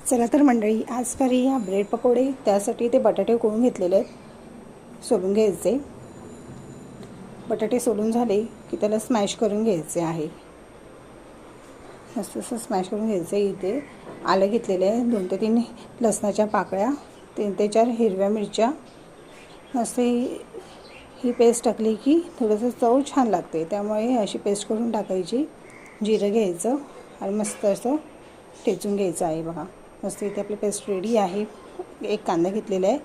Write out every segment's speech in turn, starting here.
चला तर मंडळी, आज करूया ब्रेड पकोडे। त्यासाठी ते बटाटे उकळून घेतलेले आहेत, सोलून घ्यायचे। बटाटे सोलून झाले की त्याला स्मॅश करून घ्यायचे आहे। मस्त असं स्मॅश करून घ्यायचं। इथे आलं घेतलेले आहे, 2 ते 3 लसणाच्या पाकळ्या, 3 ते 4 हिरव्या मिरच्या। मस्त ही पेस्ट टाकली की थोडंसं चव छान लागते, त्यामुळे अशी पेस्ट करून टाकायची। जिरं घ्यायचं आणि मस्त असं ठेचून घ्यायचं आहे। बघा, मस्त इथे आपली पेस्ट रेडी आहे। एक कांदा घेतलेला आहे,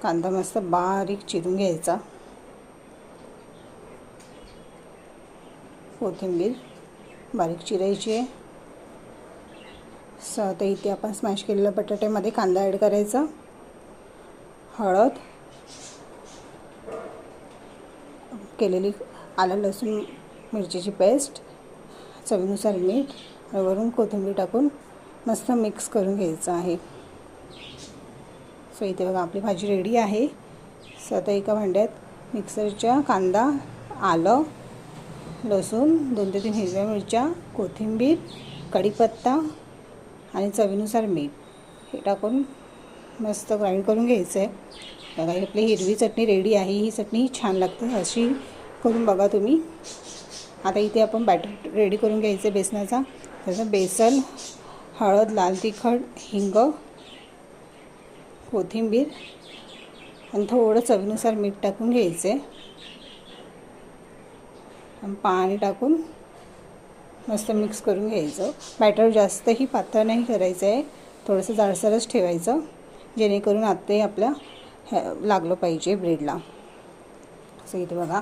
कांदा मस्त बारीक चिरून घ्यायचा। कोथिंबीर बारीक चिरायची आहे। आता इथे आपण स्मॅश केलेल्या बटाट्यामध्ये कांदा ॲड करायचा। हळद, केलेली आलं लसूण मिरचीची पेस्ट, चवीनुसार मीठ आणि वरून कोथिंबीर टाकून मस्त मिक्स करून घ्यायचं आहे। सो इथे बघा आपली भाजी रेडी आहे। आता एका भांड्यात मिक्सरच्या कांदा, आलं लसूण, 2 ते 3 हिरव्या मिरच्या, कोथिंबीर, कढीपत्ता आणि चवीनुसार मीठ हे टाकून मस्त ग्राइंड करून घ्यायचं आहे। बघा, आपली हिरवी चटणी रेडी आहे। ही चटणी छान लागते, अशी करून बघा तुम्ही। आता इथे आपण बॅटर रेडी करून घ्यायचं बेसनाचा। त्याचं बेसन, हळद, लाल तिखट, हिंग, कोथिंबीर आणि थोडं चवीनुसार मीठ टाकून घ्यायचे आणि पाणी टाकून मस्त मिक्स करून घ्यायचं। बॅटर जास्तही पातळ नाही करायचं आहे, थोडंसं जाडसरच ठेवायचं, जेणेकरून आते आपल्या लागलं पाहिजे ब्रेडला। असं इथे बघा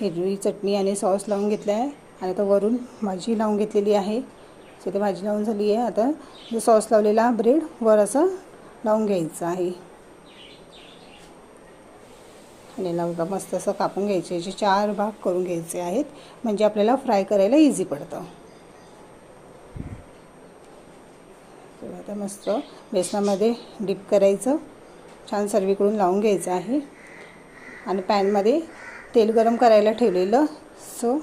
हिरवी चटणी आणि सॉस लावून घेतला आहे आणि आता वरून भाजी लावून घेतलेली आहे। इथे भाजी लावून झाली आहे। आता जो सॉस लावलेला ब्रेड वर असं लावून घ्यायचं आहे आणि लावून मस्त असं कापून घ्यायचे। याचे 4 भाग करून घ्यायचे आहेत, म्हणजे आपल्याला फ्राय करायला इझी पडतं। आता मस्त बेसनामध्ये डिप करायचं, छान सर्वीकडून लावून घ्यायचं आहे आणि पॅनमध्ये तेल गरम करायला ठेवलेलं, सो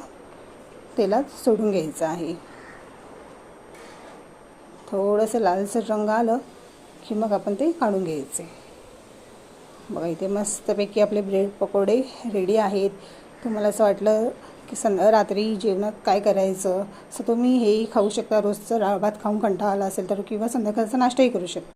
तेलात सोडून घ्यायचं आहे। थोडंसं लालसर रंग आलं की मग आपण ते काढून घ्यायचे। बघा, इथे मस्तपैकी आपले ब्रेड पकोडे रेडी आहेत। तुम्हाला असं वाटलं की रात्री जेवणात काय करायचं, सो तुम्ही हेही खाऊ शकता। रोजचं डाळ भात खाऊन कंटाळा आला असेल तर, किंवा संध्याकाळचा नाश्ताही करू शकता।